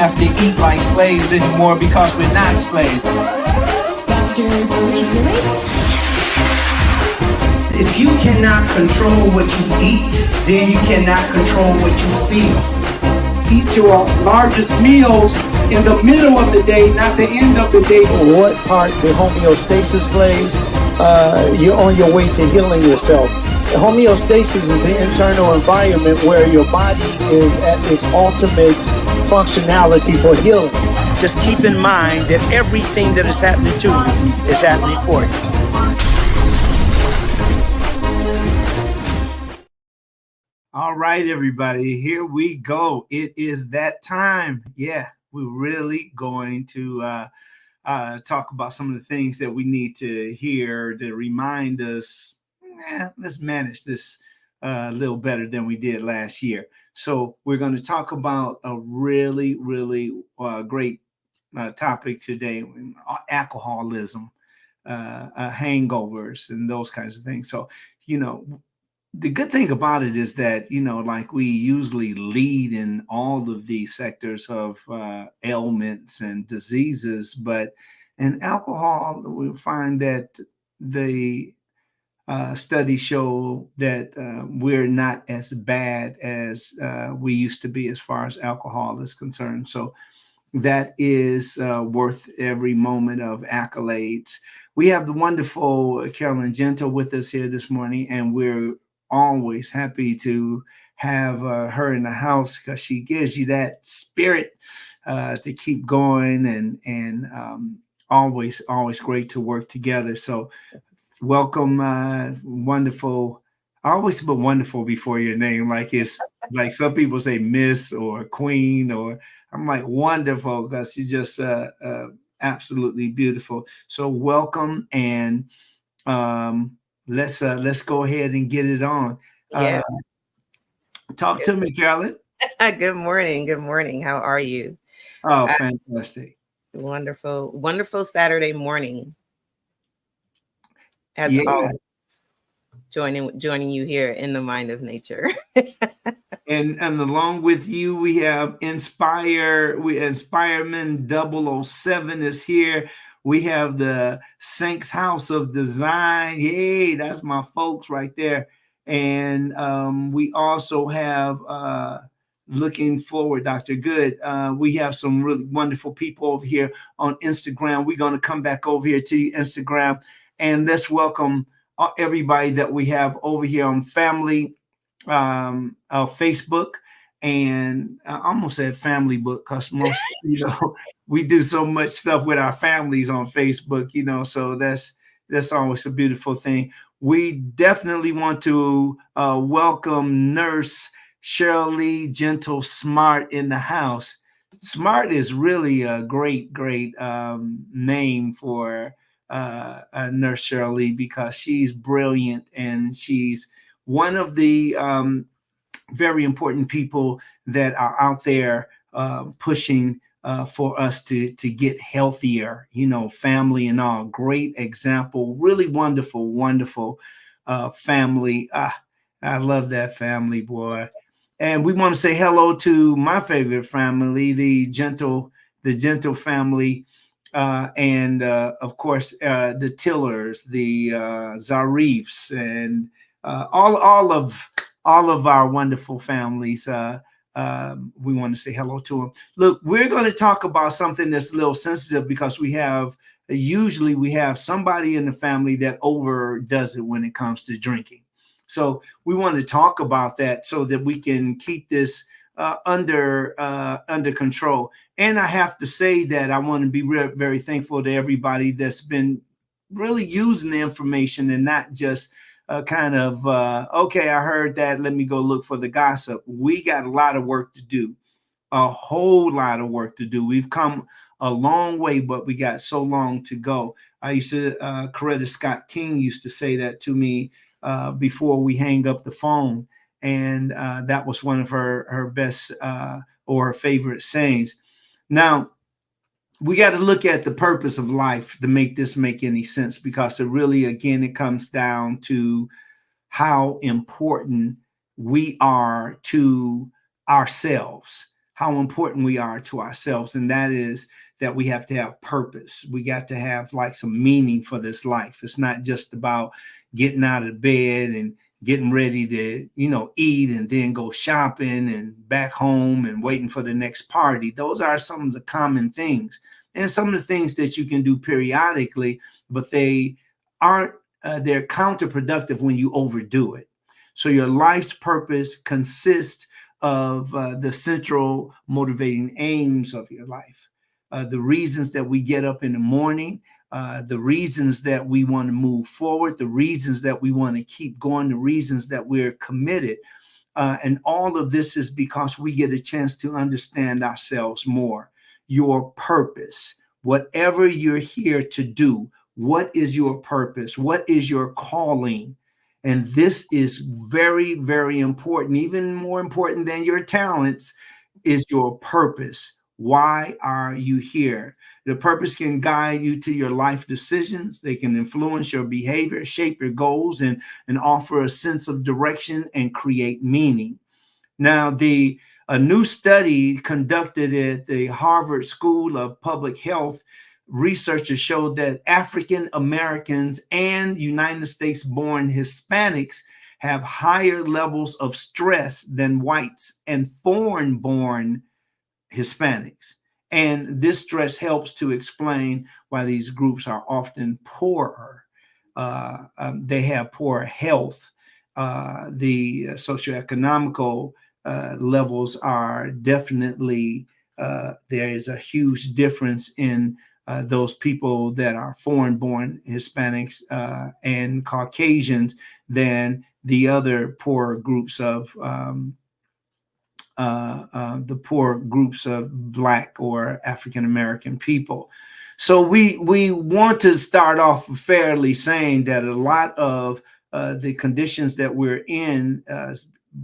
have to eat like slaves anymore because we're not slaves. If you cannot control what you eat, then you cannot control what you feel. Eat your largest meals in the middle of the day, not the end of the day. What part the homeostasis plays, you're on your way to healing yourself. The homeostasis is the internal environment where your body is at its ultimate functionality for healing. Just keep in mind that everything that is happening to you is happening for you. All right, everybody, here we go. It is that time. Yeah, we're really going to talk about some of the things that we need to hear to remind us, let's manage this a little better than we did last year. So we're going to talk about a really, really great topic today, alcoholism, hangovers, and those kinds of things. So, the good thing about it is that, like we usually lead in all of these sectors of ailments and diseases, but in alcohol, we find that the studies show that we're not as bad as we used to be as far as alcohol is concerned. So that is worth every moment of accolades. We have the wonderful Carolyn Gentle with us here this morning, and we're always happy to have her in the house because she gives you that spirit to keep going, and always great to work together. So welcome, wonderful. I always put wonderful before your name, like it's like some people say Miss or Queen, or I'm like wonderful because you're just absolutely beautiful. So welcome, and let's go ahead and get it on. Yeah. Talk to me, Carolyn. Good morning. Good morning. How are you? Oh, fantastic. Wonderful Saturday morning. As always, joining you here in the mind of nature. and along with you, we have Inspireman 007 is here. We have the Saints House of Design. Yay, that's my folks right there. And we also have, looking forward, Dr. Good, we have some really wonderful people over here on Instagram. We're going to come back over here to Instagram, and let's welcome everybody that we have over here on Family Facebook. And I almost said family book because most, we do so much stuff with our families on Facebook, so that's always a beautiful thing. We definitely want to welcome Nurse Shirley Gentle Smart in the house. Smart is really a great name for Nurse Shirley because she's brilliant and she's one of the very important people that are out there pushing for us to get healthier, family and all. Great example, really wonderful family. I love that family, boy. And we want to say hello to my favorite family, the Gentle family, and of course the Tillers, the Zarifs, and all of our wonderful families. We want to say hello to them. Look, we're going to talk about something that's a little sensitive because usually we have somebody in the family that overdoes it when it comes to drinking. So we want to talk about that so that we can keep this under control. And I have to say that I want to be very thankful to everybody that's been really using the information and not just okay, I heard that, let me go look for the gossip. We got a lot of work to do, a whole lot of work to do. We've come a long way, but we got so long to go. I used to, Coretta Scott King used to say that to me before we hang up the phone. And that was one of her best or her favorite sayings. Now, we got to look at the purpose of life to make this make any sense, because it really, again, it comes down to how important we are to ourselves, how important we are to ourselves. And that is that we have to have purpose. We got to have like some meaning for this life. It's not just about getting out of bed and getting ready to, eat and then go shopping and back home and waiting for the next party. Those are some of the common things and some of the things that you can do periodically, but they aren't, they're counterproductive when you overdo it. So your life's purpose consists of the central motivating aims of your life. The reasons that we get up in the morning, the reasons that we want to move forward, the reasons that we want to keep going, the reasons that we're committed. And all of this is because we get a chance to understand ourselves more. Your purpose, whatever you're here to do, what is your purpose? What is your calling? And this is very, very important, even more important than your talents, is your purpose. Why are you here? The purpose can guide you to your life decisions. They can influence your behavior, shape your goals, and offer a sense of direction and create meaning. Now, a new study conducted at the Harvard School of Public Health, researchers showed that African Americans and United States born Hispanics have higher levels of stress than whites and foreign born Hispanics. And this stress helps to explain why these groups are often poorer. They have poor health. The socioeconomical levels are definitely, there is a huge difference in those people that are foreign-born Hispanics and Caucasians than the other poor groups of Black or African American people. So we want to start off fairly saying that a lot of the conditions that we're in,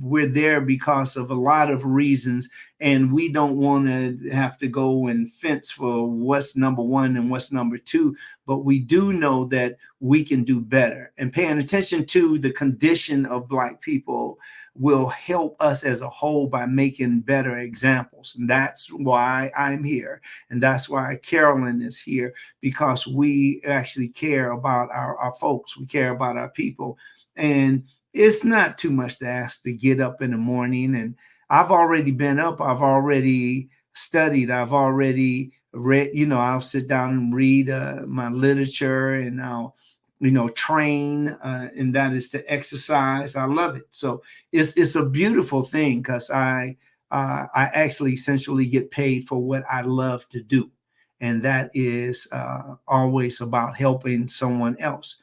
we're there because of a lot of reasons, and we don't want to have to go and fence for what's number one and what's number two, but we do know that we can do better. And paying attention to the condition of Black people will help us as a whole by making better examples. And that's why I'm here. And that's why Carolyn is here, because we actually care about our folks. We care about our people. And it's not too much to ask to get up in the morning. And I've already been up. I've already studied. I've already read, I'll sit down and read my literature, and I'll, train, and that is to exercise. I love it. So it's a beautiful thing, because I actually essentially get paid for what I love to do. And that is always about helping someone else.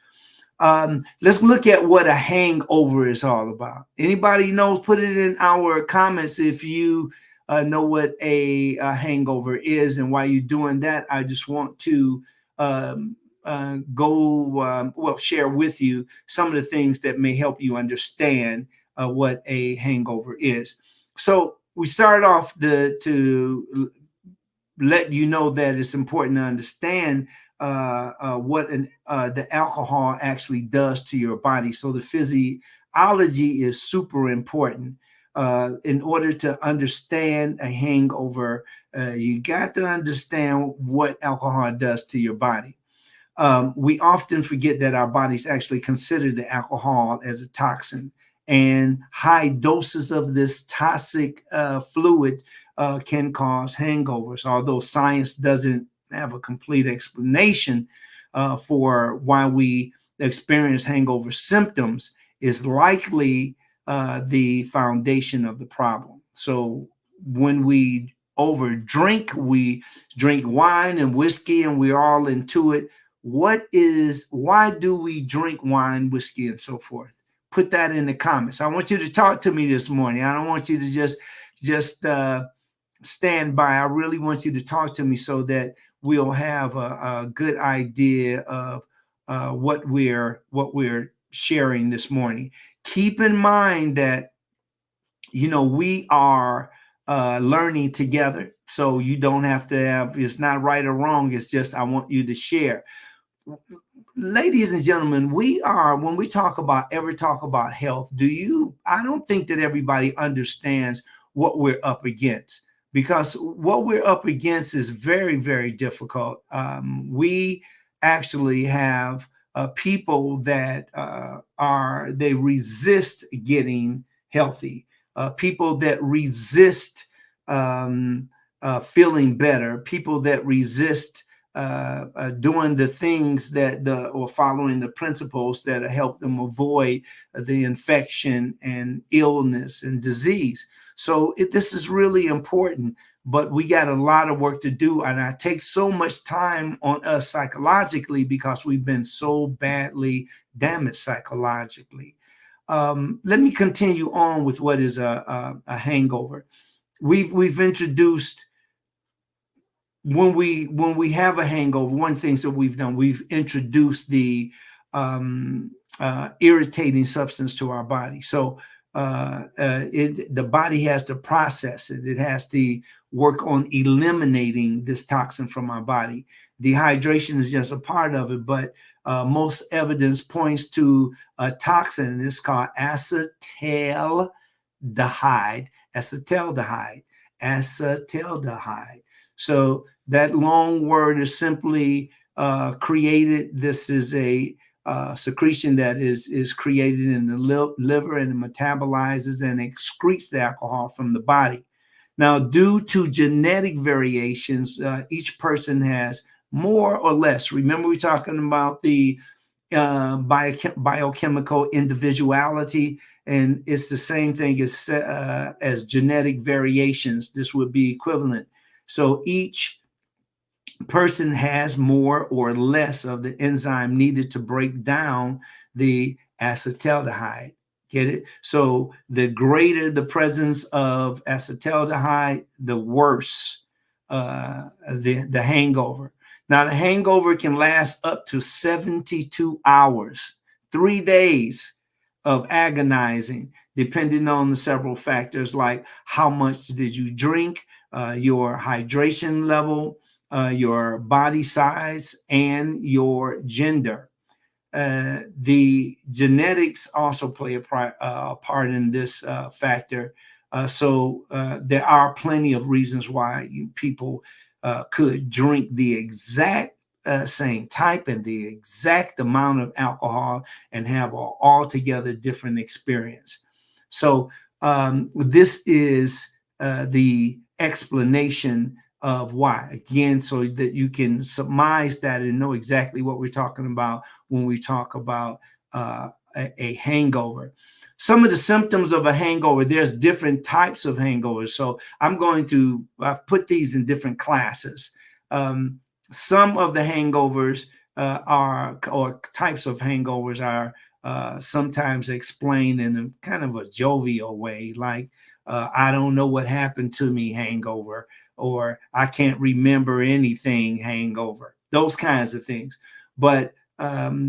Let's look at what a hangover is all about. Anybody knows, put it in our comments if you know what a hangover is and why you're doing that. I just want to share with you some of the things that may help you understand what a hangover is. So we start off to let you know that it's important to understand what the alcohol actually does to your body. So the physiology is super important. In order to understand a hangover, you got to understand what alcohol does to your body. We often forget that our bodies actually consider the alcohol as a toxin, and high doses of this toxic fluid can cause hangovers. Although science doesn't have a complete explanation for why we experience hangover symptoms, is likely the foundation of the problem. So when we overdrink, we drink wine and whiskey and we're all into it. Why do we drink wine, whiskey, and so forth? Put that in the comments. I want you to talk to me this morning. I don't want you to just stand by. I really want you to talk to me so that we'll have a good idea of what we're sharing this morning. Keep in mind that we are learning together, so you don't have to have. It's not right or wrong. It's just I want you to share. Ladies and gentlemen, when we talk about health, I don't think that everybody understands what we're up against. because what we're up against is very, very difficult. We actually have people that they resist getting healthy, people that resist feeling better, people that resist doing the things or following the principles that help them avoid the infection and illness and disease. So this is really important, but we got a lot of work to do. And I take so much time on us psychologically because we've been so badly damaged psychologically. Let me continue on with what is a hangover. We've introduced, when we have a hangover, one thing that we've done, we've introduced the irritating substance to our body. So the body has to process it. It has to work on eliminating this toxin from our body. Dehydration is just a part of it, but most evidence points to a toxin, and it's called acetaldehyde. So that long word is simply created. This is a secretion that is created in the liver, and it metabolizes and excretes the alcohol from the body. Now, due to genetic variations, each person has more or less. Remember, we're talking about the biochemical individuality, and it's the same thing as genetic variations. This would be equivalent. So each person has more or less of the enzyme needed to break down the acetaldehyde. Get it? So the greater the presence of acetaldehyde, the worse the hangover. Now, the hangover can last up to 72 hours, 3 days of agonizing, depending on the several factors like how much did you drink, your hydration level, your body size, and your gender. The genetics also play a part in this factor. So there are plenty of reasons why people could drink the exact same type and the exact amount of alcohol and have an altogether different experience. So this is the explanation of why, again, so that you can surmise that and know exactly what we're talking about when we talk about a hangover. Some of the symptoms of a hangover, there's different types of hangovers. So I'm going to put these in different classes. Some of the hangovers or types of hangovers are sometimes explained in a kind of a jovial way, like I don't know what happened to me hangover, or I can't remember anything hangover, those kinds of things. But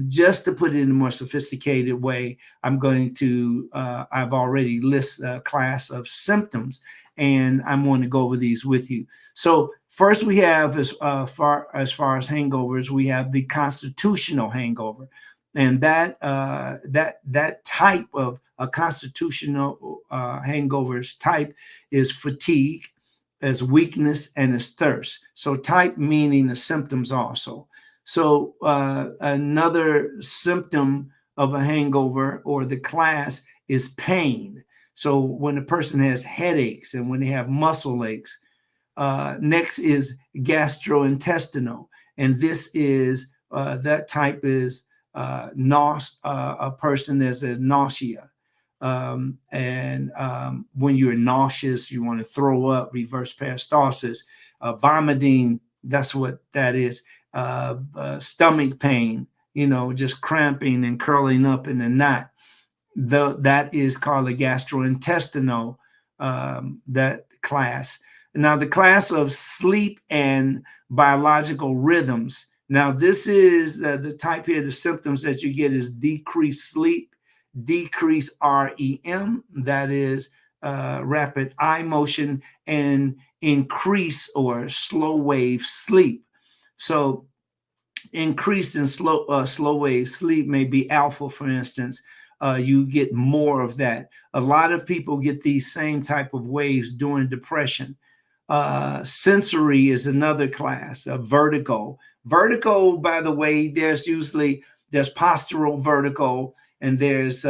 just to put it in a more sophisticated way, I'm going to, I've already listed a class of symptoms, and I'm going to go over these with you. So first we have, as far as hangovers, we have the constitutional hangover. And that type of a constitutional hangovers type is fatigue, as weakness, and as thirst. So type meaning the symptoms also. So another symptom of a hangover or the class is pain. So when a person has headaches and when they have muscle aches. Next is gastrointestinal. And this is, that type is a person that has nausea. When you're nauseous, you want to throw up, reverse peristalsis, vomiting, that's what that is. Stomach pain, just cramping and curling up in a knot. That is called a gastrointestinal, that class. Now, the class of sleep and biological rhythms. Now, this is the type here, the symptoms that you get is decreased sleep, decreased REM, that is rapid eye motion, and increase or slow wave sleep. So increased in slow wave sleep may be alpha, for instance. You get more of that. A lot of people get these same type of waves during depression. Sensory is another class. Vertigo. Vertigo, by the way, there's postural vertigo, and there's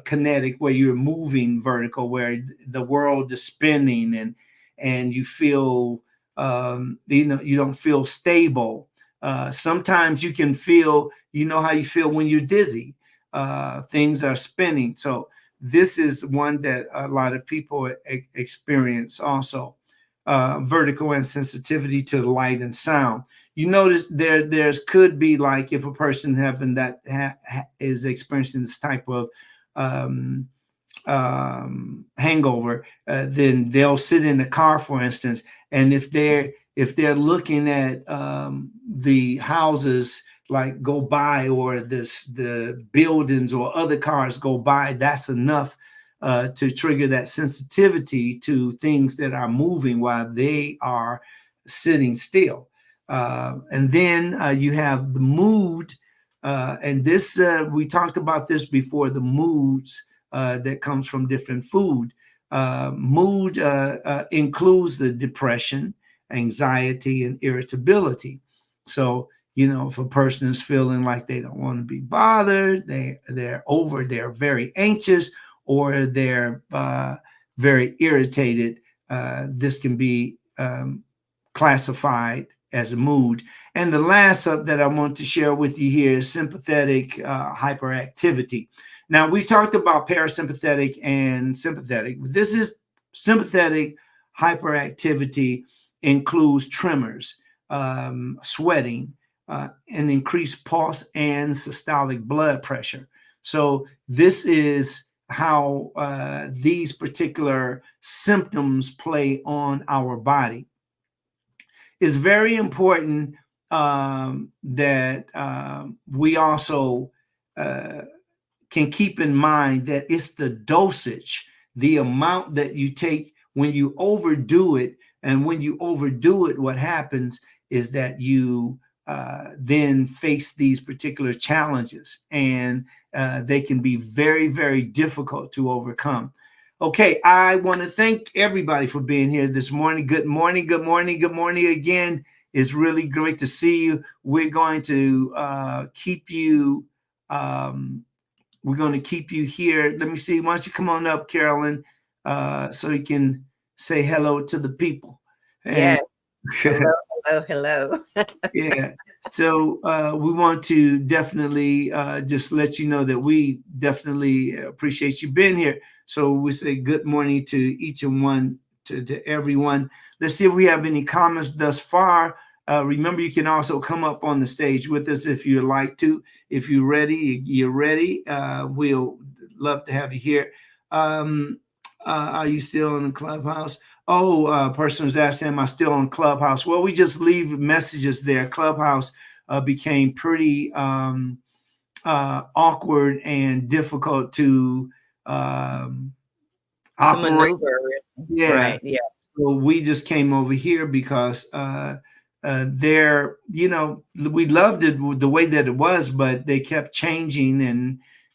kinetic, where you're moving vertigo, where the world is spinning and you feel you don't feel stable. Sometimes you can feel, how you feel when you're dizzy. Things are spinning. So this is one that a lot of people experience also. Vertigo and sensitivity to light and sound. You notice there's could be, like, if a person having that is experiencing this type of hangover, then they'll sit in the car, for instance, and if they're looking at the houses like go by, or the buildings or other cars go by, that's enough to trigger that sensitivity to things that are moving while they are sitting still. And then you have the mood, and this we talked about this before, the moods that comes from different food. Mood includes the depression, anxiety, and irritability. So, if a person is feeling like they don't want to be bothered, they're very anxious, or they're very irritated, this can be classified as a mood. And the last that I want to share with you here is sympathetic hyperactivity. Now, we talked about parasympathetic and sympathetic. This is sympathetic hyperactivity, includes tremors, sweating, and increased pulse and systolic blood pressure. So this is how these particular symptoms play on our body. It's very important that we also can keep in mind that it's the dosage, the amount that you take. When you overdo it, and when you overdo it, what happens is that you then face these particular challenges, and they can be very, very difficult to overcome. Okay, I want to thank everybody for being here this morning. Good morning, good morning, good morning again. It's really great to see you. We're going to keep you. We're going to keep you here. Let me see. Why don't you come on up, Carolyn, so you can say hello to the people. Yeah. Hello, hello, hello. Yeah. So we want to definitely just let you know that we definitely appreciate you being here. So we say good morning to each and one, to everyone. Let's see if we have any comments thus far. Remember, you can also come up on the stage with us if you'd like to. If you're ready, we'll love to have you here. Are you still in the Clubhouse? Person was asking, am I still on Clubhouse? Well, we just leave messages there. Clubhouse became pretty awkward and difficult to operate. Maneuver. Yeah. Right. Yeah. So we just came over here because we loved it the way that it was, but they kept changing,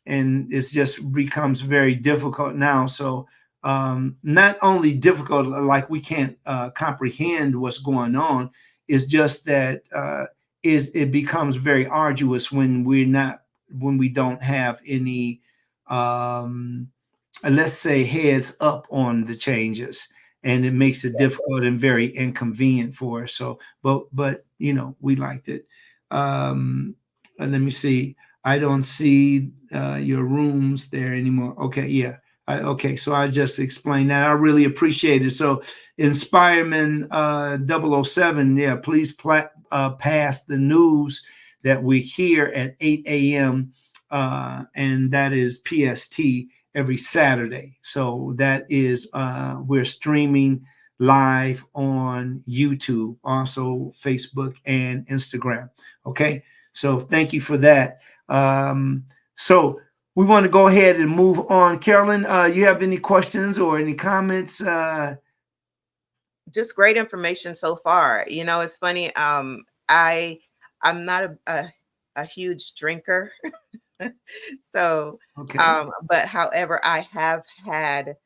and it's just becomes very difficult now. So not only difficult, like we can't comprehend what's going on, it's just that it becomes very arduous when we don't have any let's say heads up on the changes, and it makes it difficult and very inconvenient for us. So but we liked it. Let me see. I don't see your rooms there anymore. Okay, yeah. Okay, so I just explained that. I really appreciate it. So Inspireman 007, yeah, please pass the news that we hear at 8 a.m. And that is PST every Saturday. So that is we're streaming live on YouTube, also Facebook and Instagram. Okay, so thank you for that. So we want to go ahead and move on. Carolyn, you have any questions or any comments? Just great information so far. It's funny. I'm not a huge drinker. So, okay. But however, I have had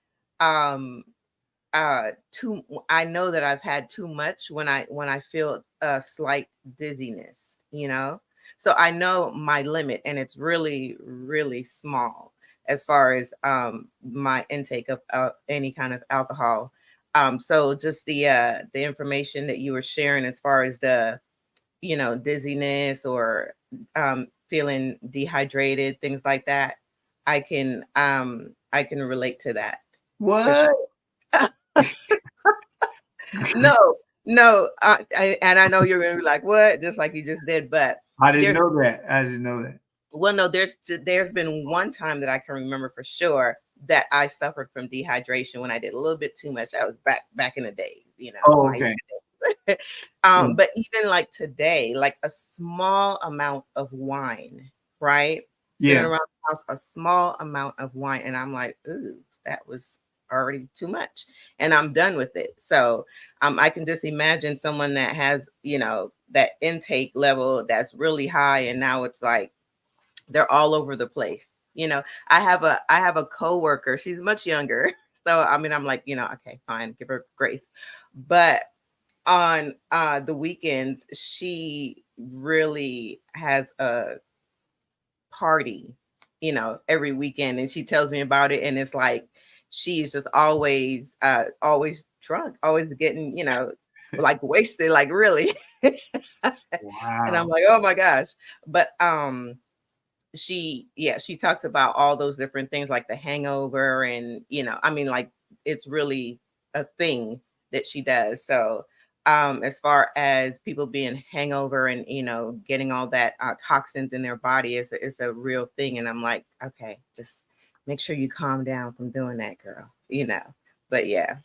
I know that I've had too much when I feel a slight dizziness, you know. So I know my limit, and it's really, really small as far as my intake of any kind of alcohol. So just the information that you were sharing as far as the, you know, dizziness or feeling dehydrated, things like that, I can relate to that for What? sure. No, no, and I know you're gonna be like, "What?" Just like you just did, but I didn't there's know that. I didn't know that. well, no, there's been one time that I can remember for sure that I suffered from dehydration when I did a little bit too much. That was back in the day, you know, Oh, my okay. days. Yeah. But even like today, like a small amount of wine, right? Sitting Yeah. around the house, a small amount of wine, and I'm like, ooh, that was already too much, and I'm done with it. So I can just imagine someone that has, you know, that intake level that's really high, and now it's like they're all over the place. You know, I have a coworker. She's much younger. So I mean, I'm like, you know, okay, fine, give her grace. But on the weekends, she really has a party, you know, every weekend, and she tells me about it, and it's like she's just always drunk, always getting, you know, like wasted, like really. And I'm Wow. like, oh my gosh. But she talks about all those different things like the hangover, and you know, I mean, like it's really a thing that she does. So as far as people being hangover and, you know, getting all that toxins in their body is a real thing, and I'm like, okay, just make sure you calm down from doing that, girl, you know. But yeah.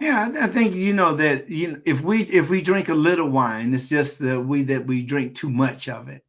Yeah, I think you know that if we drink a little wine, it's just that we drink too much of it,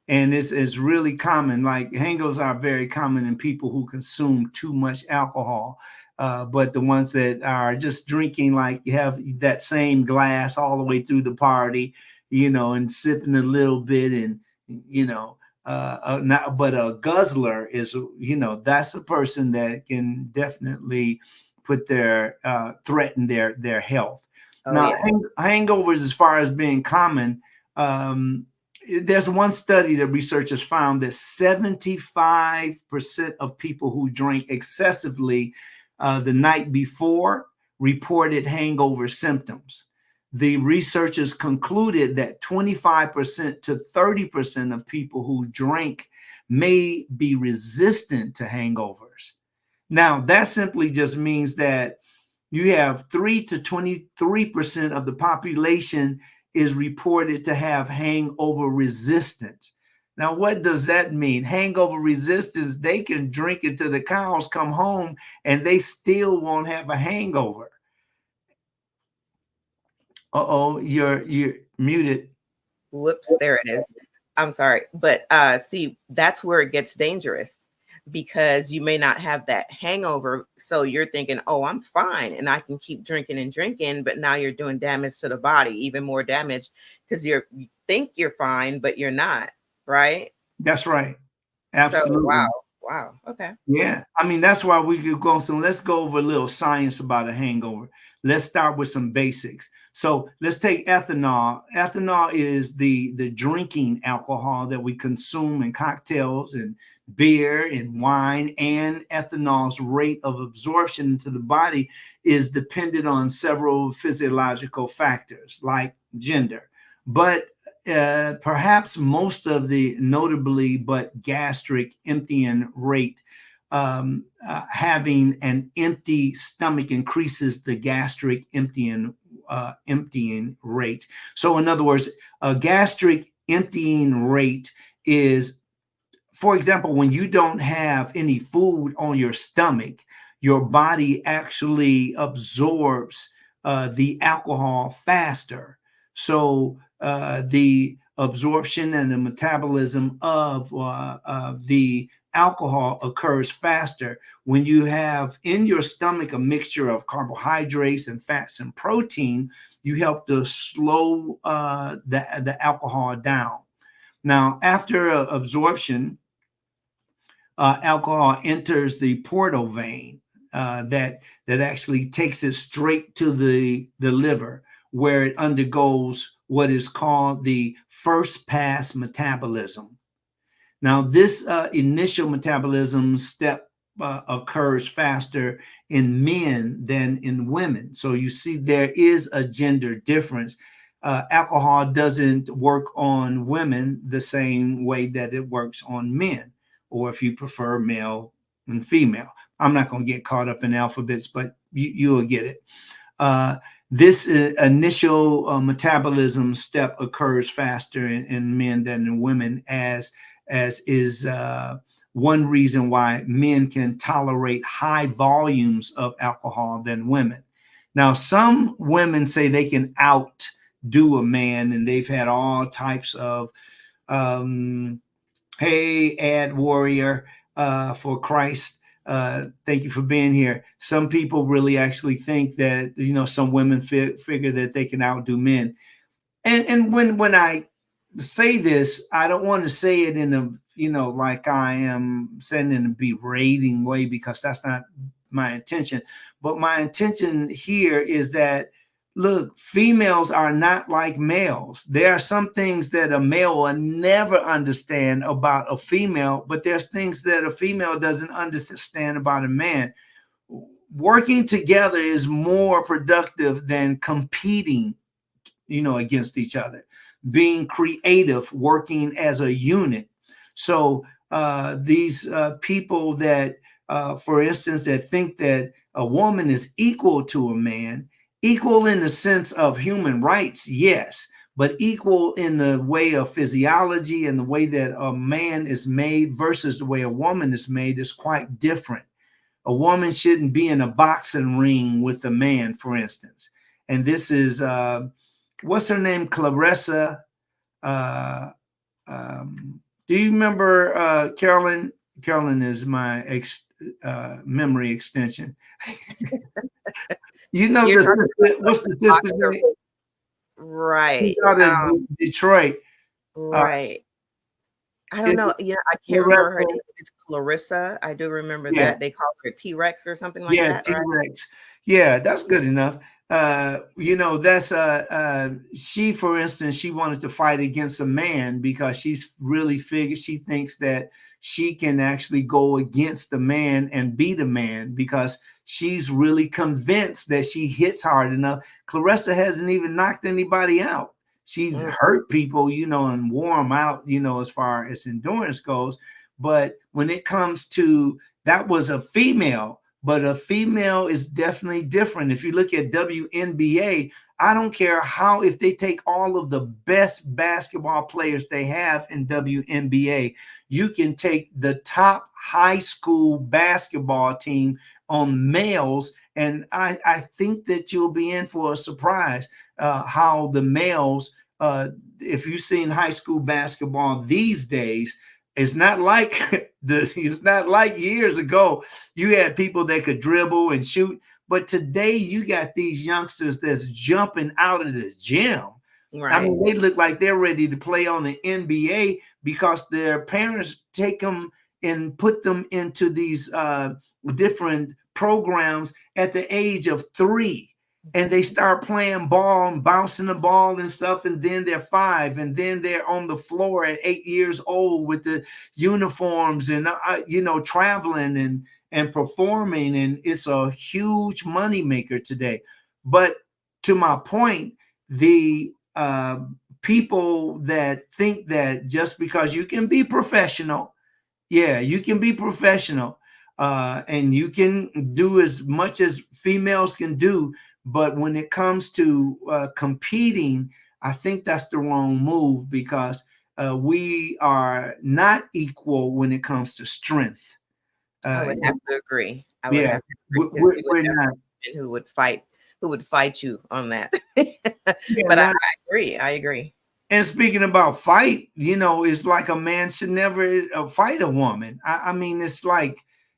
and it's really common. Like hangovers are very common in people who consume too much alcohol. But the ones that are just drinking, like you have that same glass all the way through the party, you know, and sipping a little bit, and you know, not. But a guzzler is, you know, that's a person that can definitely put their threaten their health. Oh Now, yeah. hangovers, as far as being common. Um, there's one study that researchers found that 75% of people who drank excessively the night before reported hangover symptoms. The researchers concluded that 25% to 30% of people who drank may be resistant to hangovers. Now, that simply just means that you have 3 to 23% of the population is reported to have hangover resistance. Now, what does that mean? Hangover resistance, they can drink it till the cows come home and they still won't have a hangover. Uh-oh, you're muted. Whoops, there it is. I'm sorry. But see, that's where it gets dangerous, because you may not have that hangover. So you're thinking, oh, I'm fine and I can keep drinking and drinking. But now you're doing damage to the body, even more damage, because you think you're fine, but you're not. Right. That's right. So, wow. Absolutely. Wow. Okay. Yeah, I mean that's why we could go. So let's go over a little science about a hangover. Let's start with some basics. So let's take ethanol. Ethanol is the drinking alcohol that we consume in cocktails and beer and wine. And ethanol's rate of absorption into the body is dependent on several physiological factors like gender. But perhaps most of the notably, but gastric emptying rate, having an empty stomach increases the gastric emptying rate. So, in other words, a gastric emptying rate is, for example, when you don't have any food on your stomach, your body actually absorbs the alcohol faster. So the absorption and the metabolism of the alcohol occurs faster when you have in your stomach a mixture of carbohydrates and fats and protein. You help to slow the alcohol down. Now, after absorption, alcohol enters the portal vein. that actually takes it straight to the liver, where it undergoes what is called the first pass metabolism. Now, this initial metabolism step occurs faster in men than in women. So you see there is a gender difference. Alcohol doesn't work on women the same way that it works on men, or if you prefer male and female. I'm not going to get caught up in alphabets, but you will get it. This initial metabolism step occurs faster in men than in women, as is one reason why men can tolerate high volumes of alcohol than women. Now, some women say they can outdo a man, and they've had all types of, hey, ad warrior for Christ. Thank you for being here. Some people really actually think that, some women figure that they can outdo men. And when I say this, I don't want to say it in a, like I am saying in a berating way, because that's not my intention. But my intention here is that, look, females are not like males. There are some things that a male will never understand about a female, but there's things that a female doesn't understand about a man. Working together is more productive than competing, against each other. Being creative, working as a unit. So these people that, for instance, that think that a woman is equal to a man, equal in the sense of human rights, yes, but equal in the way of physiology and the way that a man is made versus the way a woman is made is quite different. A woman shouldn't be in a boxing ring with a man, for instance. And this is, what's her name? Clarissa. Do you remember Carolyn? Carolyn is my memory extension. What's the sister's name? Right. She's out of Detroit. Right. I don't know. I can't remember her name. It's Clarissa. I do remember that. They call her T-Rex or something like that. T-Rex. Right? Yeah, that's good enough. That's she, for instance, she wanted to fight against a man because she thinks that she can actually go against the man and beat a man because she's really convinced that she hits hard enough. Clarissa hasn't even knocked anybody out. She's hurt people, and wore them out, as far as endurance goes. But when it comes to, that was a female, but a female is definitely different. If you look at WNBA, I don't care if they take all of the best basketball players they have in WNBA, you can take the top high school basketball team on males, and I think that you'll be in for a surprise how the males, if you've seen high school basketball these days, it's not like it's not like years ago. You had people that could dribble and shoot, but today you got these youngsters that's jumping out of the gym. Right. I mean, they look like they're ready to play on the NBA because their parents take them and put them into these different programs at the age of 3. And they start playing ball and bouncing the ball and stuff. And then they're 5. And then they're on the floor at 8 years old with the uniforms and, traveling and performing. And it's a huge moneymaker today. But to my point, the people that think that just because you can be professional, you can be professional and you can do as much as females can do. But when it comes to competing, I think that's the wrong move because we are not equal when it comes to strength. I would have to agree. We're not. Who would fight you on that? But I agree. I agree. And speaking about fight, it's like a man should never fight a woman. I mean, it's like,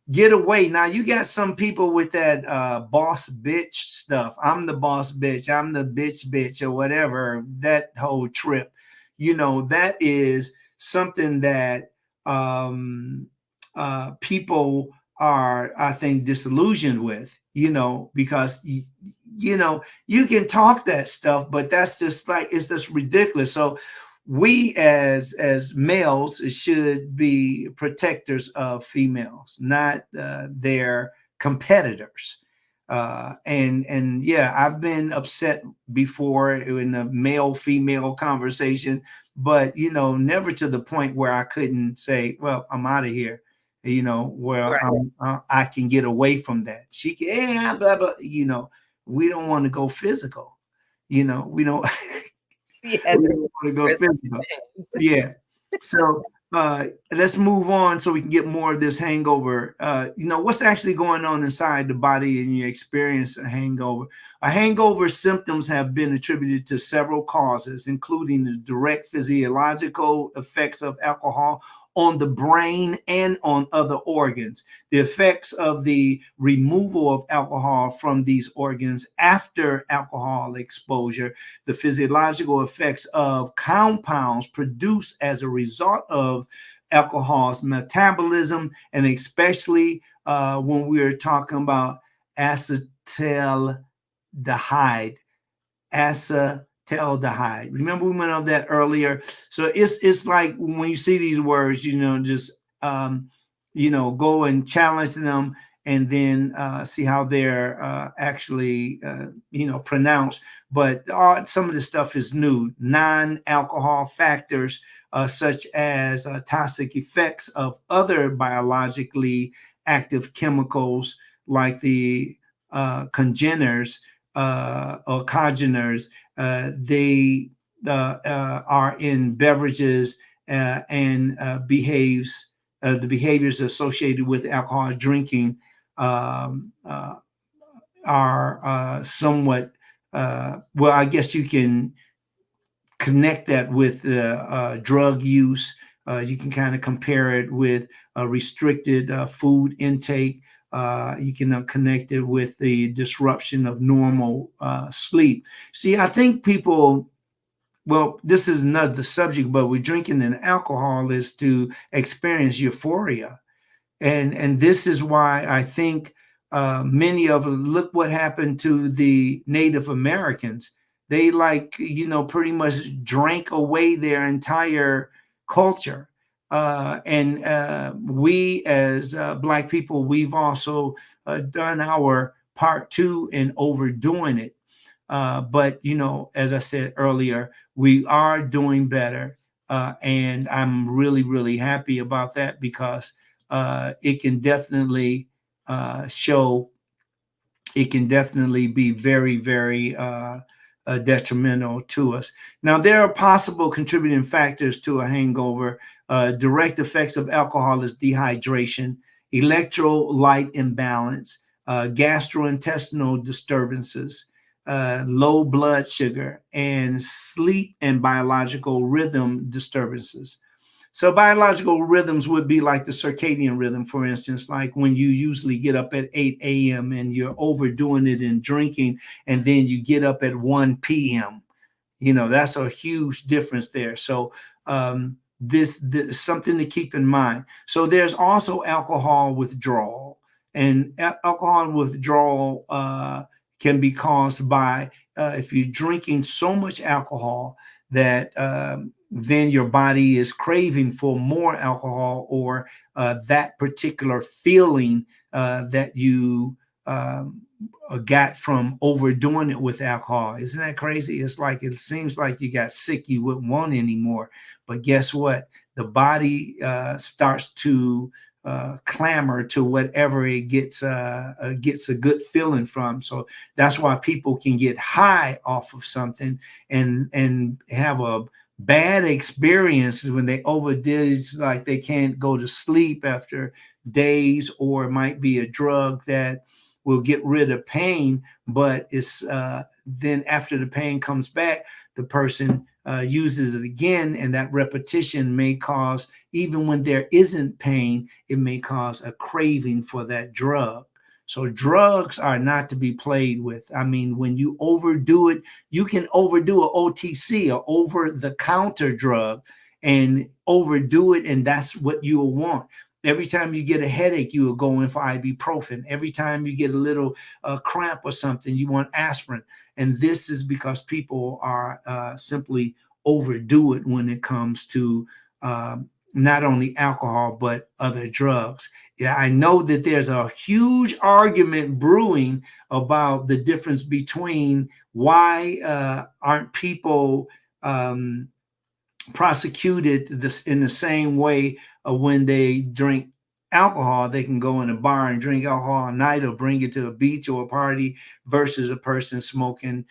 get away. Now you got some people with that boss bitch stuff. I'm the boss bitch. I'm the bitch or whatever. That whole trip, that is something that people are, I think, disillusioned with, because you can talk that stuff, but that's just like, it's just ridiculous. So we as males should be protectors of females, not their competitors. And yeah, I've been upset before in a male female conversation, but never to the point where I couldn't say, well, I'm out of here, where Right. I can get away from that. She can, blah blah, we don't want to go physical, we don't. Yeah, We don't want to go there's physical. Yeah. So let's move on so we can get more of this hangover. What's actually going on inside the body and you experience a hangover. A hangover symptoms have been attributed to several causes, including the direct physiological effects of alcohol on the brain and on other organs. The effects of the removal of alcohol from these organs after alcohol exposure, the physiological effects of compounds produced as a result of alcohol's metabolism, and especially when we're talking about acetaldehyde. Acetaldehyde. Remember we went over that earlier. So it's like when you see these words, just go and challenge them, and then see how they're actually pronounced. But some of this stuff is new. Non-alcohol factors such as toxic effects of other biologically active chemicals like the congeners or congeners. They are in beverages and the behaviors associated with alcohol drinking are somewhat, well, I guess you can connect that with drug use. You can kind of compare it with restricted food intake. You can connect it with the disruption of normal sleep. See, I think people, well, this is not the subject, but we're drinking and alcohol is to experience euphoria. And this is why I think many of them, look what happened to the Native Americans. They pretty much drank away their entire culture. And we as Black people, we've also done our part too in overdoing it. But, as I said earlier, we are doing better. And I'm really, really happy about that, because it can definitely show, it can definitely be very, very detrimental to us. Now, there are possible contributing factors to a hangover. Direct effects of alcohol is dehydration, electrolyte imbalance, gastrointestinal disturbances, low blood sugar, and sleep and biological rhythm disturbances. So biological rhythms would be like the circadian rhythm, for instance, like when you usually get up at 8 a.m. and you're overdoing it in drinking, and then you get up at 1 p.m. That's a huge difference there. So this is something to keep in mind. So there's also alcohol withdrawal, and alcohol withdrawal can be caused by if you're drinking so much alcohol that then your body is craving for more alcohol, or that particular feeling that you got from overdoing it with alcohol. Isn't that crazy? It's like, it seems like you got sick, you wouldn't want anymore. But guess what? The body starts to clamor to whatever it gets a good feeling from. So that's why people can get high off of something and have a bad experience when they overdid. It's like they can't go to sleep after days, or it might be a drug that will get rid of pain, but it's then after the pain comes back, the person uses it again, and that repetition may cause, even when there isn't pain, it may cause a craving for that drug. So drugs are not to be played with. I mean, when you overdo it, you can overdo a OTC, or over the counter drug, and overdo it, and that's what you'll want. Every time you get a headache, you will go in for ibuprofen. Every time you get a little cramp or something, you want aspirin. And this is because people are simply overdo it when it comes to not only alcohol, but other drugs. Yeah, I know that there's a huge argument brewing about the difference between why aren't people prosecuted this in the same way when they drink alcohol. They can go in a bar and drink alcohol all night or bring it to a beach or a party versus a person smoking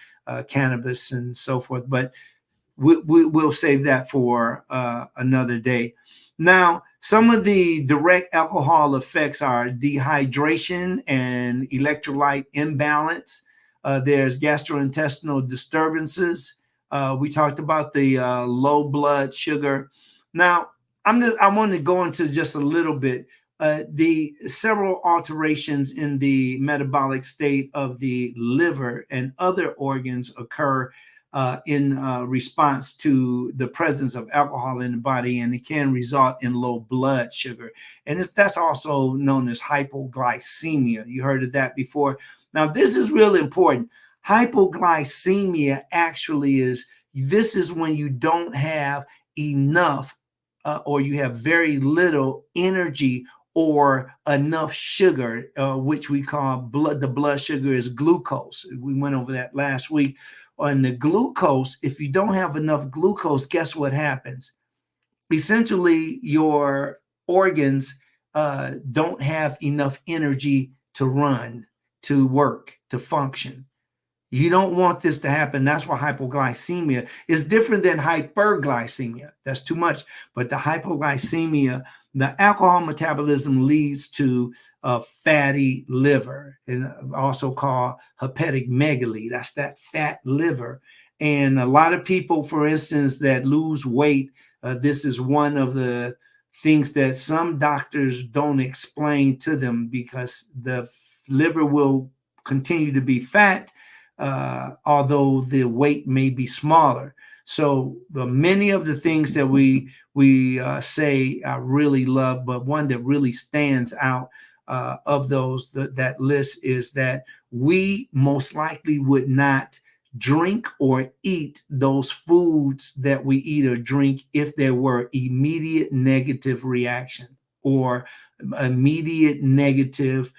cannabis and so forth. But we'll save that for another day. Now, some of the direct alcohol effects are dehydration and electrolyte imbalance. There's gastrointestinal disturbances. We talked about the low blood sugar. Now, I want to go into just a little bit. The several alterations in the metabolic state of the liver and other organs occur in response to the presence of alcohol in the body, and it can result in low blood sugar. And that's also known as hypoglycemia. You heard of that before. Now, this is really important. Hypoglycemia actually this is when you don't have enough or you have very little energy or enough sugar, which we call the blood sugar is glucose. We went over that last week. On the glucose, if you don't have enough glucose, guess what happens? Essentially, your organs don't have enough energy to run, to work, to function. You don't want this to happen. That's why hypoglycemia is different than hyperglycemia. That's too much. But the hypoglycemia, the alcohol metabolism leads to a fatty liver, and also called hepatic megaly. That's that fat liver. And a lot of people, for instance, that lose weight, this is one of the things that some doctors don't explain to them, because the liver will continue to be fat, although the weight may be smaller. So many of the things that we say I really love, but one that really stands out of those that list is that we most likely would not drink or eat those foods that we eat or drink if there were immediate negative reaction or immediate negative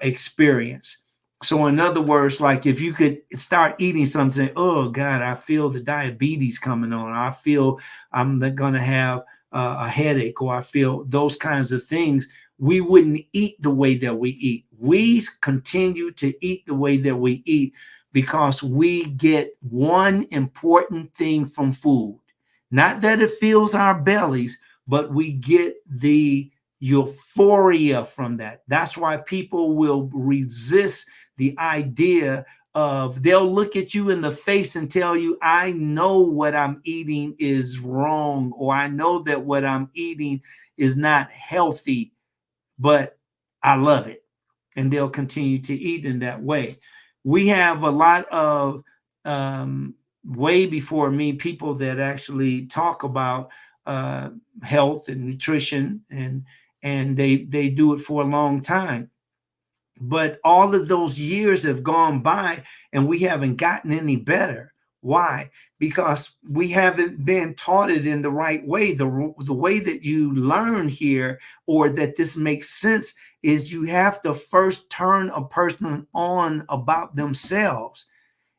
experience. So in other words, like if you could start eating something, oh God, I feel the diabetes coming on. I feel I'm going to have a headache, or I feel those kinds of things. We wouldn't eat the way that we eat. We continue to eat the way that we eat because we get one important thing from food. Not that it fills our bellies, but we get the euphoria from that. That's why people will resist the idea of, they'll look at you in the face and tell you, I know what I'm eating is wrong, or I know that what I'm eating is not healthy, but I love it. And they'll continue to eat in that way. We have a lot of way before me people that actually talk about health and nutrition, and they do it for a long time. But all of those years have gone by and we haven't gotten any better. Why? Because we haven't been taught it in the right way. The way that you learn here, or that this makes sense, is you have to first turn a person on about themselves.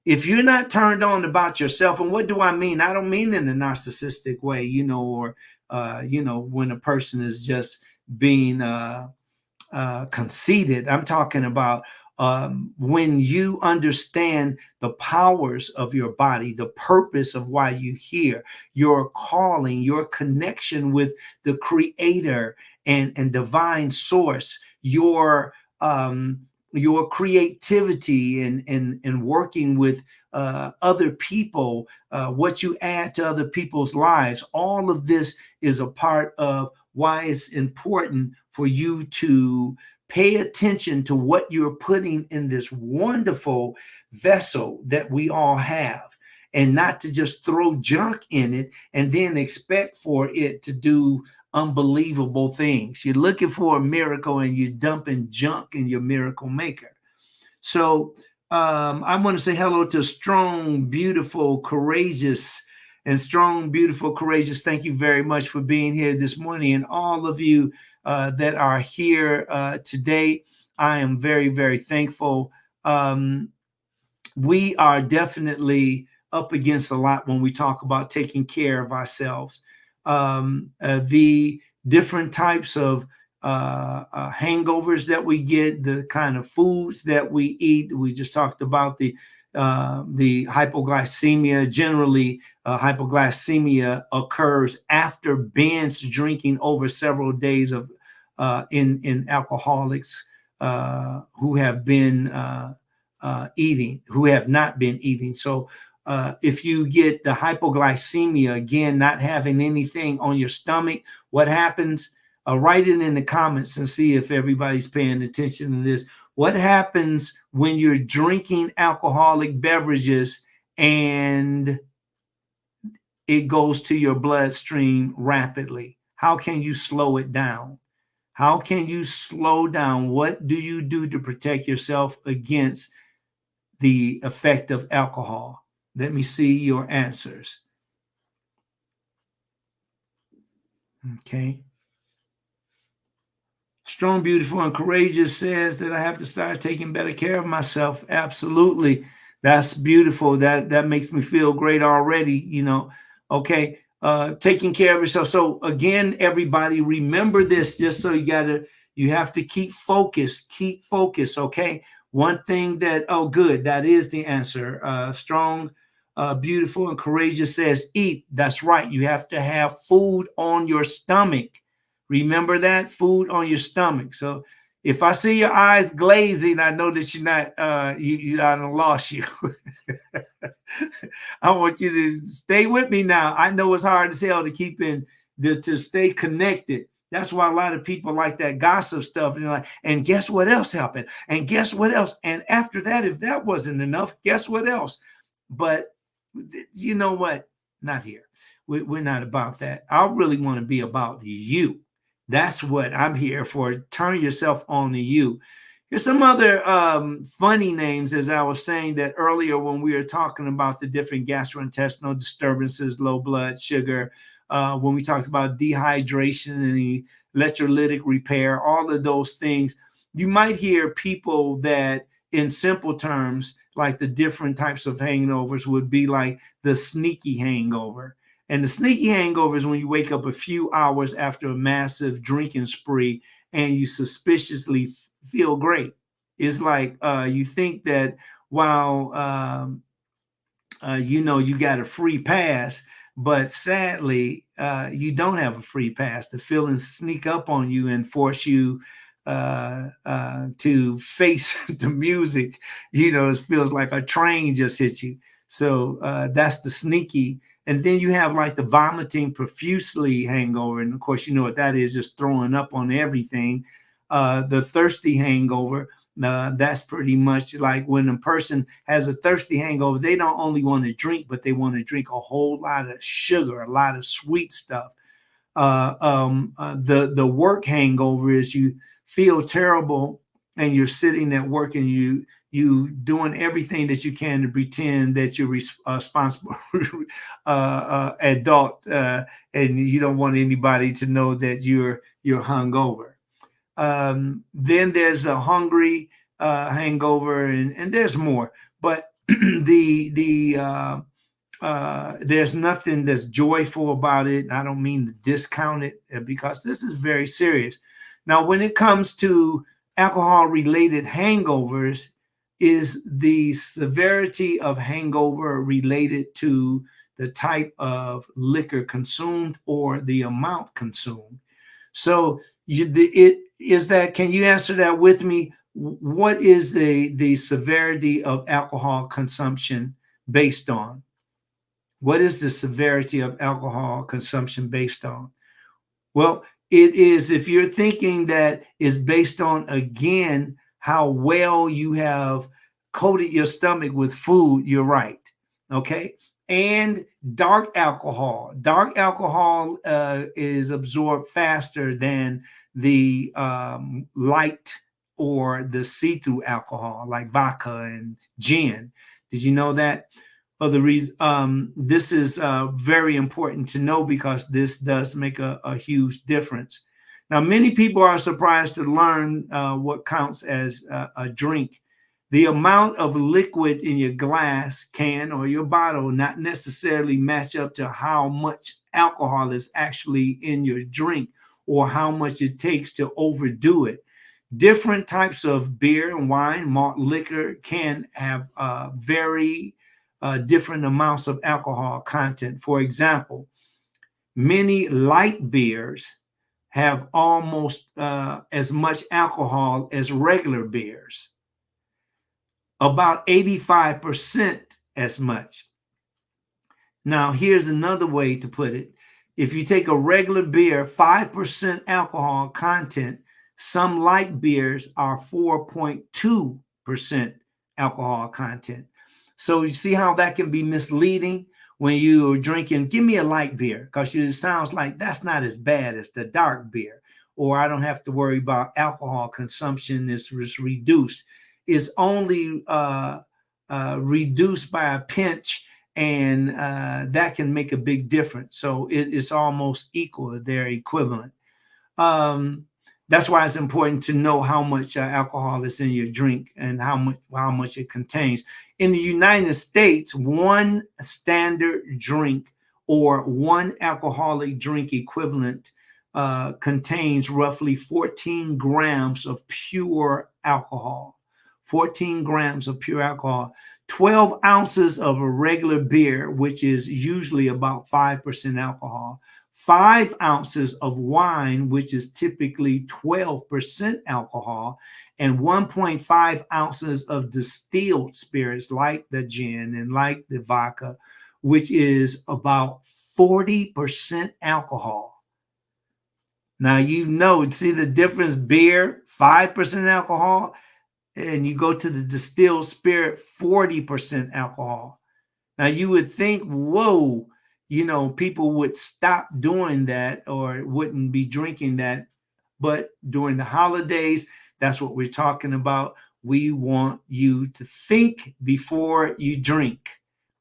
If you're not turned on about yourself, and what do I mean? I don't mean in a narcissistic way, or when a person is just being conceited. I'm talking about when you understand the powers of your body, the purpose of why you're here, your calling, your connection with the creator and divine source, your creativity and working with other people, what you add to other people's lives. All of this is a part of why it's important for you to pay attention to what you're putting in this wonderful vessel that we all have. and not to just throw junk in it and then expect for it to do unbelievable things. You're looking for a miracle and you're dumping junk in your miracle maker. So I want to say hello to Strong, Beautiful, Courageous, and Strong, Beautiful, Courageous. Thank you very much for being here this morning, and all of you that are here today. I am very, very thankful. We are definitely up against a lot when we talk about taking care of ourselves. The different types of hangovers that we get, the kind of foods that we eat. We just talked about the hypoglycemia. Generally, hypoglycemia occurs after binge drinking over several days of in alcoholics who have been eating, who have not been eating. So if you get the hypoglycemia, again, not having anything on your stomach, what happens? Write it in the comments and see if everybody's paying attention to this. What happens when you're drinking alcoholic beverages and it goes to your bloodstream rapidly? How can you slow it down? How can you slow down? What do you do to protect yourself against the effect of alcohol? Let me see your answers. Okay. Strong, Beautiful, and Courageous says that I have to start taking better care of myself. Absolutely. That's beautiful. That makes me feel great already, you know. Okay. Taking care of yourself. So again, everybody, remember this, just so you have to keep focused. Keep focused. Okay. One thing that, oh, good. That is the answer. Strong, Beautiful, and Courageous says eat. That's right. You have to have food on your stomach. Remember that, food on your stomach. So if I see your eyes glazing, I know that you're not, I don't lost you. I want you to stay with me now. I know it's hard as hell to keep to stay connected. That's why a lot of people like that gossip stuff. And like, and guess what else happened? And guess what else? And after that, if that wasn't enough, guess what else? But you know what? Not here. We're not about that. I really want to be about you. That's what I'm here for. Turn yourself on to you. Here's some other funny names, as I was saying that earlier when we were talking about the different gastrointestinal disturbances, low blood sugar, when we talked about dehydration and the electrolytic repair, all of those things. You might hear people that, in simple terms, like the different types of hangovers would be like the sneaky hangover. And the sneaky hangover is when you wake up a few hours after a massive drinking spree and you suspiciously feel great. It's like you think that while you got a free pass, but sadly you don't have a free pass. The feelings sneak up on you and force you to face the music. It feels like a train just hit you. So that's the sneaky. And then you have like the vomiting profusely hangover. And of course, you know what that is, just throwing up on everything. The thirsty hangover, that's pretty much like when a person has a thirsty hangover, they don't only want to drink, but they want to drink a whole lot of sugar, a lot of sweet stuff. The work hangover is you feel terrible and you're sitting at work and you doing everything that you can to pretend that you're responsible adult, and you don't want anybody to know that you're hungover. Then there's a hungry hangover, and there's more. But there's nothing that's joyful about it. I don't mean to discount it because this is very serious. Now, when it comes to alcohol-related hangovers, is the severity of hangover related to the type of liquor consumed or the amount consumed? So can you answer that with me? What is the severity of alcohol consumption based on? What is the severity of alcohol consumption based on? Well, it is, if you're thinking that is based on, again, how well you have coated your stomach with food, you're right. Okay. and dark alcohol. Dark alcohol is absorbed faster than the light or the see-through alcohol like vodka and gin. Did you know that? Other reason, this is very important to know because this does make a huge difference. Now, many people are surprised to learn what counts as a drink. The amount of liquid in your glass, can, or your bottle not necessarily match up to how much alcohol is actually in your drink or how much it takes to overdo it. Different types of beer and wine, malt liquor can have very different amounts of alcohol content. For example, many light beers have almost as much alcohol as regular beers, about 85% as much. Now, here's another way to put it. If you take a regular beer, 5% alcohol content, some light beers are 4.2% alcohol content. So you see how that can be misleading when you're drinking, give me a light beer, because it sounds like that's not as bad as the dark beer, or I don't have to worry about alcohol consumption is reduced. It's only reduced by a pinch, and that can make a big difference. So it's almost equal. They're equivalent. That's why it's important to know how much alcohol is in your drink and how much it contains. In the United States, one standard drink or one alcoholic drink equivalent contains roughly 14 grams of pure alcohol. 14 grams of pure alcohol. 12 ounces of a regular beer, which is usually about 5% alcohol. 5 ounces of wine, which is typically 12% alcohol, and 1.5 ounces of distilled spirits like the gin and like the vodka, which is about 40% alcohol. Now, see the difference, beer, 5% alcohol, and you go to the distilled spirit, 40% alcohol. Now, you would think, whoa, people would stop doing that or wouldn't be drinking that. But during the holidays, that's what we're talking about. We want you to think before you drink.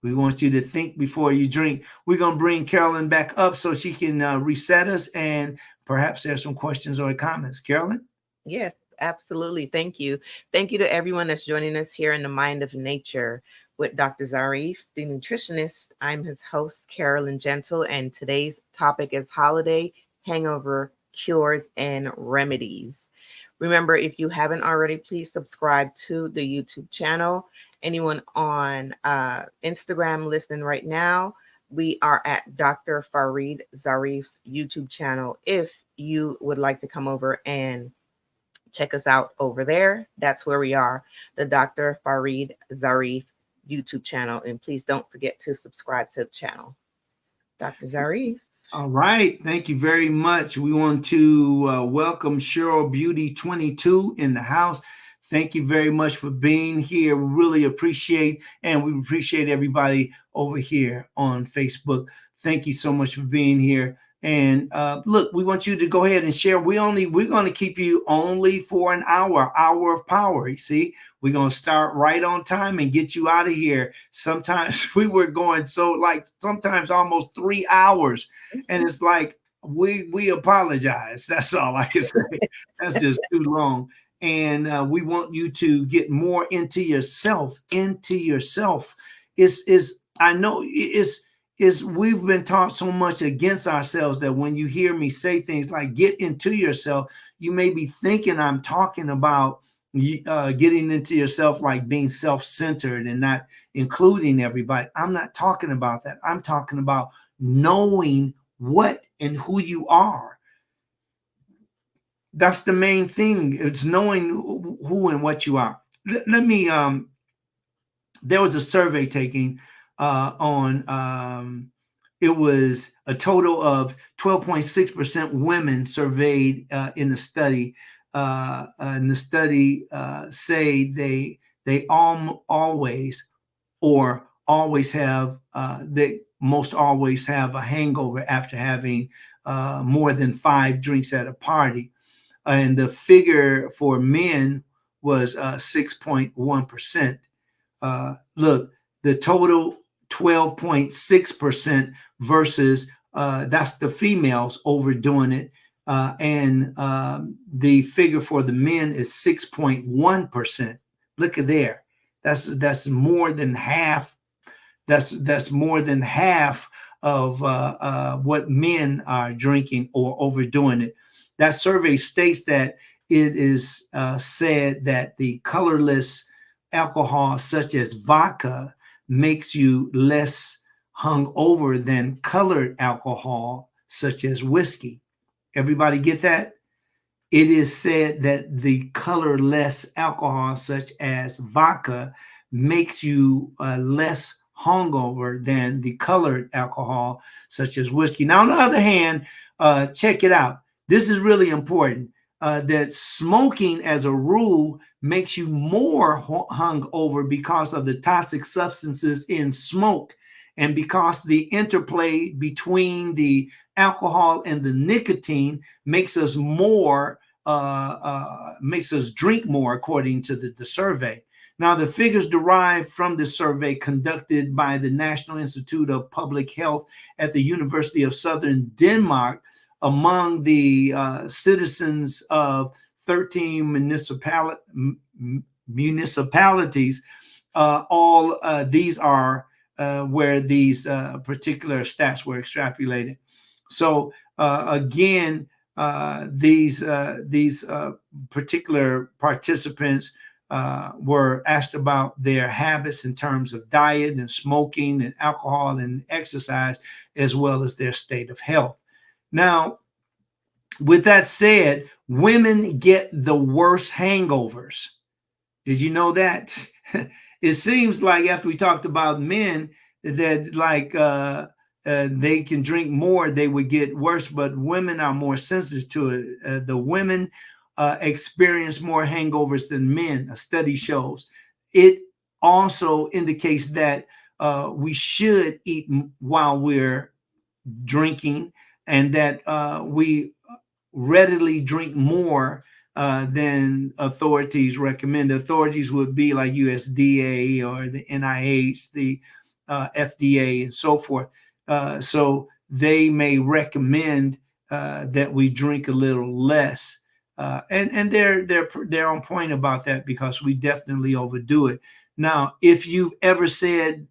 We want you to think before you drink. We're going to bring Carolyn back up so she can reset us, and perhaps there's some questions or comments. Carolyn? Yes, absolutely. Thank you. Thank you to everyone that's joining us here in the Mind of Nature with Dr. Zarif, the nutritionist. I'm his host, Carolyn Gentle, and today's topic is holiday hangover cures and remedies. Remember, if you haven't already, please subscribe to the YouTube channel. Anyone on Instagram listening right now, we are at Dr. Farid Zarif's YouTube channel. If you would like to come over and check us out over there, that's where we are, the Dr. Farid Zarif YouTube channel. And please don't forget to subscribe to the channel. Dr. Zarif. All right. Thank you very much. We want to welcome Cheryl Beauty 22 in the house. Thank you very much for being here. We really appreciate, and we appreciate everybody over here on Facebook. Thank you so much for being here. And look, we want you to go ahead and share. We're going to keep you only for an hour of power. You see, we're going to start right on time and get you out of here. Sometimes we were going sometimes almost 3 hours, and it's like, we apologize. That's all I can say. That's just too long. And we want you to get more into yourself. We've been taught so much against ourselves that when you hear me say things like get into yourself, you may be thinking I'm talking about getting into yourself like being self-centered and not including everybody. I'm not talking about that. I'm talking about knowing what and who you are. That's the main thing. It's knowing who and what you are. Let me, there was a survey taken it was a total of 12.6% women surveyed in the study. And the study say they always or always have they most always have a hangover after having more than 5 drinks at a party. And the figure for men was 6.1%. Look, the total 12.6% versus that's the females overdoing it. And the figure for the men is 6.1%. Look at there. That's more than half. That's more than half of what men are drinking or overdoing it. That survey states that it is said that the colorless alcohol, such as vodka, makes you less hungover than colored alcohol, such as whiskey. Everybody get that? It is said that the colorless alcohol, such as vodka, makes you less hungover than the colored alcohol, such as whiskey. Now, on the other hand, check it out. This is really important. That smoking, as a rule, makes you more hungover because of the toxic substances in smoke, and because the interplay between the alcohol and the nicotine makes us drink more, according to the survey. Now, the figures derived from the survey conducted by the National Institute of Public Health at the University of Southern Denmark among the citizens of 13 municipalities. All these are where these particular stats were extrapolated. So again, these particular participants were asked about their habits in terms of diet and smoking and alcohol and exercise, as well as their state of health. Now, with that said, women get the worst hangovers. Did you know that? It seems like after we talked about men, that like they can drink more, they would get worse, but women are more sensitive to it. The women experience more hangovers than men, a study shows. It also indicates that we should eat while we're drinking, and that we readily drink more than authorities recommend. The authorities would be like USDA or the NIH, the FDA, and so forth. So they may recommend that we drink a little less, and they're on point about that, because we definitely overdo it. Now, if you've ever said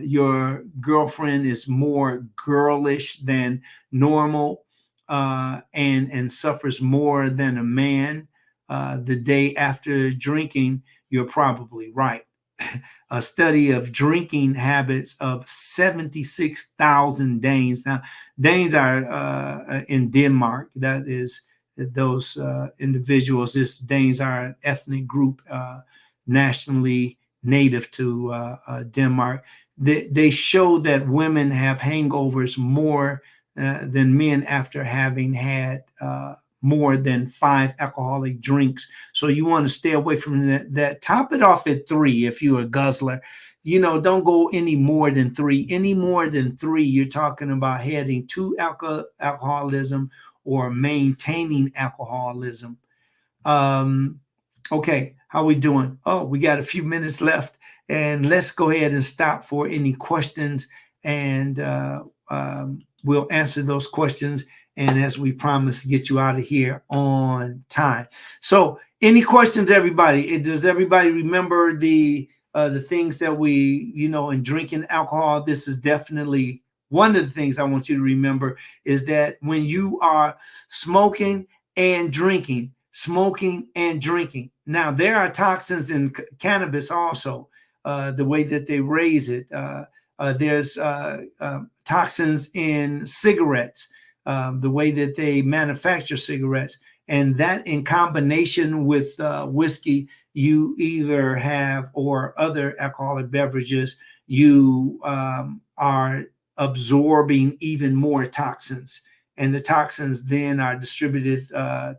your girlfriend is more girlish than normal and suffers more than a man the day after drinking, you're probably right. A study of drinking habits of 76,000 Danes. Now, Danes are in Denmark. That is, those individuals. This Danes are an ethnic group nationally native to Denmark. They show that women have hangovers more than men after having had more than 5 alcoholic drinks. So you want to stay away from that. Top it off at 3 if you're a guzzler. You know, don't go any more than 3. Any more than 3, you're talking about heading to alcoholism or maintaining alcoholism. Okay, how we doing? Oh, we got a few minutes left, and let's go ahead and stop for any questions, and we'll answer those questions. And as we promised, get you out of here on time. So, any questions, everybody? Does everybody remember the things that we, in drinking alcohol? This is definitely one of the things I want you to remember, is that when you are smoking and drinking, now there are toxins in cannabis also, the way that they raise it. There's toxins in cigarettes, the way that they manufacture cigarettes, and that in combination with whiskey, you either have, or other alcoholic beverages, you are absorbing even more toxins, and the toxins then are distributed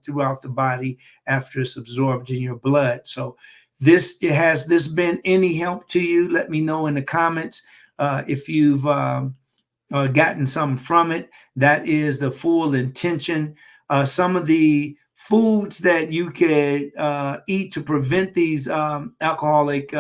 throughout the body after it's absorbed in your blood. So Has this been any help to you? Let me know in the comments if you've gotten something from it. That is the full intention. Some of the foods that you could eat to prevent these alcoholic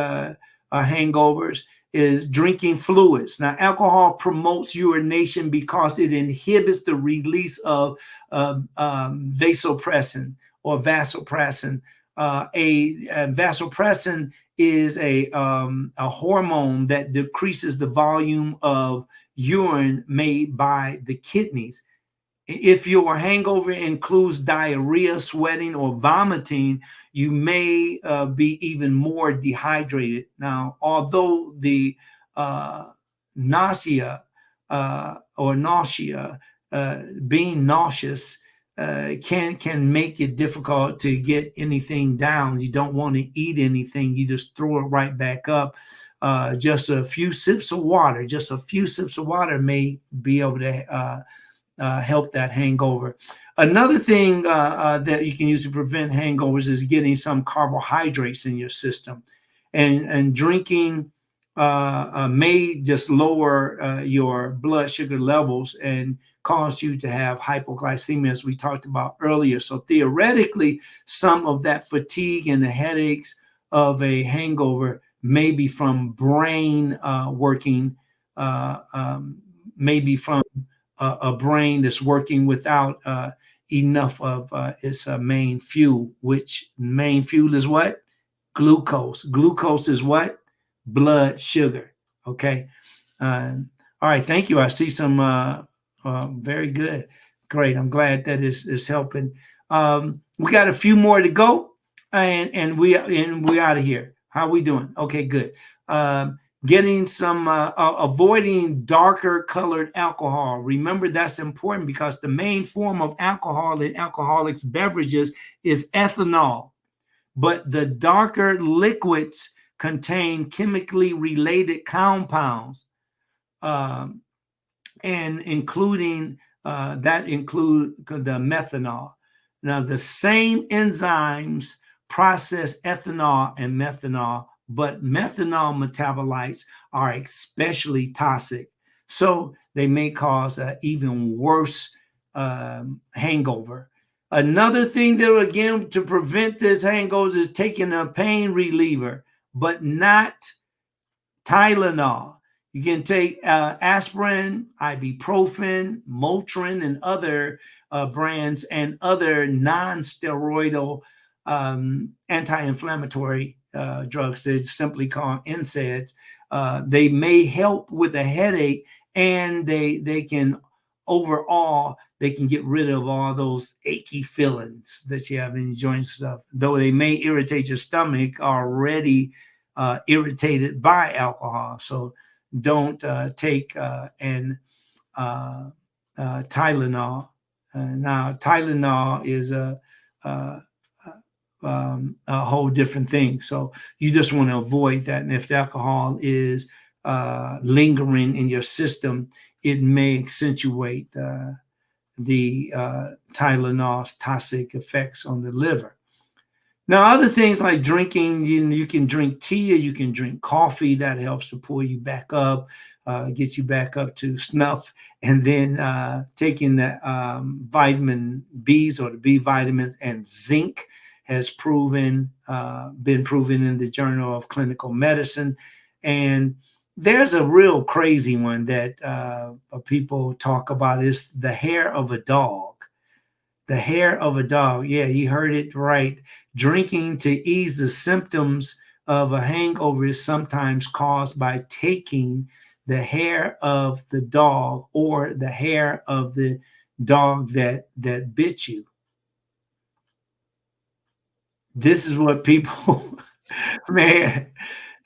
hangovers is drinking fluids. Now, alcohol promotes urination because it inhibits the release of vasopressin or vasopressin. A vasopressin is a hormone that decreases the volume of urine made by the kidneys. If your hangover includes diarrhea, sweating, or vomiting, you may be even more dehydrated. Now, although the nausea, being nauseous, can make it difficult to get anything down. You don't want to eat anything. You just throw it right back up. Just a few sips of water, may be able to help that hangover. Another thing that you can use to prevent hangovers is getting some carbohydrates in your system, and drinking may just lower your blood sugar levels and cause you to have hypoglycemia, as we talked about earlier. So theoretically, some of that fatigue and the headaches of a hangover may be from brain working, maybe from a brain that's working without enough of its main fuel, which main fuel is what? Glucose. Glucose is what? Blood sugar. Okay. All right. Thank you. I see some very good. Great. I'm glad that is helping. We got a few more to go, and we out of here. How are we doing? Okay, good. Getting some avoiding darker colored alcohol. Remember, that's important because the main form of alcohol in alcoholics beverages is ethanol, but the darker liquids contain chemically related compounds, and include the methanol. Now, the same enzymes process ethanol and methanol, but methanol metabolites are especially toxic. So they may cause an even worse hangover. Another thing that, again, to prevent this hangover is taking a pain reliever, but not Tylenol. You can take aspirin, ibuprofen, Motrin, and other brands and other non-steroidal anti-inflammatory drugs. It's simply called NSAIDs. They may help with a headache, and they can overall they can get rid of all those achy feelings that you have in your joints stuff. Though they may irritate your stomach already irritated by alcohol. So don't take Tylenol. Now, Tylenol is a whole different thing. So you just want to avoid that. And if the alcohol is lingering in your system, it may accentuate the Tylenol's toxic effects on the liver. Now, other things like drinking, you can drink tea or you can drink coffee. That helps to pull you back up, get you back up to snuff. And then taking the vitamin Bs or the B vitamins and zinc has been proven in the Journal of Clinical Medicine. And there's a real crazy one that people talk about is the hair of a dog. The hair of a dog. Yeah, you heard it right. Drinking to ease the symptoms of a hangover is sometimes caused by taking the hair of the dog or the hair of the dog that bit you. This is what people, man,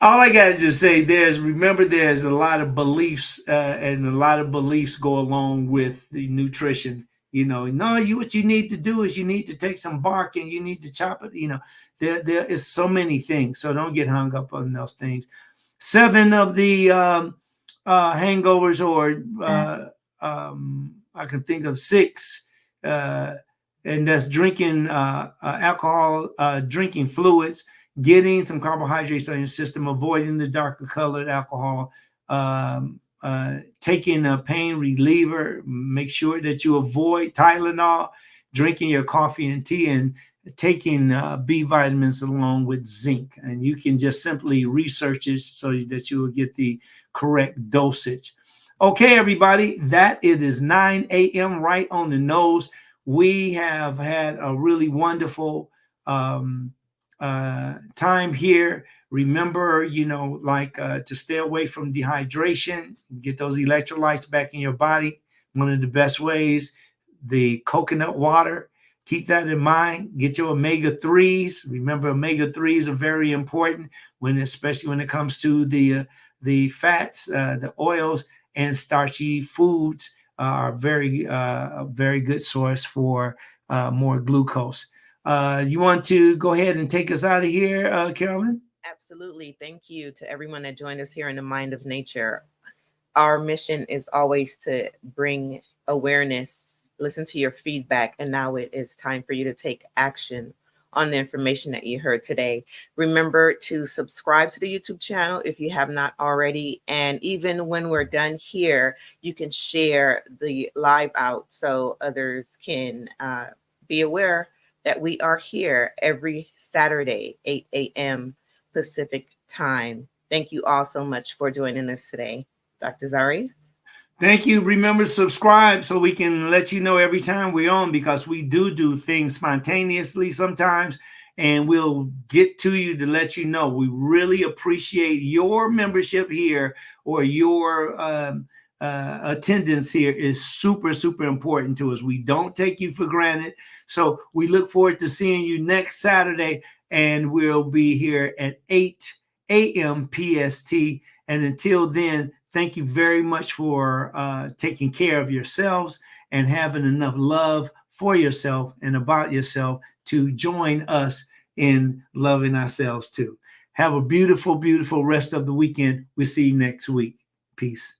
all I got to just say there's a lot of beliefs and a lot of beliefs go along with the nutrition. What you need to do is you need to take some bark and you need to chop it. There is so many things. So don't get hung up on those things. 7 of the hangovers, or I can think of 6, and that's drinking alcohol, drinking fluids. getting some carbohydrates on your system, avoiding the darker colored alcohol, taking a pain reliever, make sure that you avoid Tylenol, drinking your coffee and tea, and taking B vitamins along with zinc. And you can just simply research it so that you will get the correct dosage. Okay, everybody, it is 9 a.m. right on the nose. We have had a really wonderful time here. Remember, to stay away from dehydration, get those electrolytes back in your body. One of the best ways, the coconut water. Keep that in mind. Get your omega-3s. Remember, omega-3s are very important especially when it comes to the fats, the oils, and starchy foods are a very good source for more glucose. You want to go ahead and take us out of here, Carolyn? Absolutely. Thank you to everyone that joined us here in the Mind of Nature. Our mission is always to bring awareness, listen to your feedback, and now it is time for you to take action on the information that you heard today. Remember to subscribe to the YouTube channel if you have not already. And even when we're done here, you can share the live out so others can be aware that we are here every Saturday, 8 a.m. Pacific time. Thank you all so much for joining us today. Dr. Zari? Thank you. Remember to subscribe so we can let you know every time we're on, because we do things spontaneously sometimes, and we'll get to you to let you know. We really appreciate your membership here, or your attendance here is super, super important to us. We don't take you for granted. So we look forward to seeing you next Saturday, and we'll be here at 8 a.m. PST. And until then, thank you very much for taking care of yourselves and having enough love for yourself and about yourself to join us in loving ourselves too. Have a beautiful, beautiful rest of the weekend. We'll see you next week. Peace.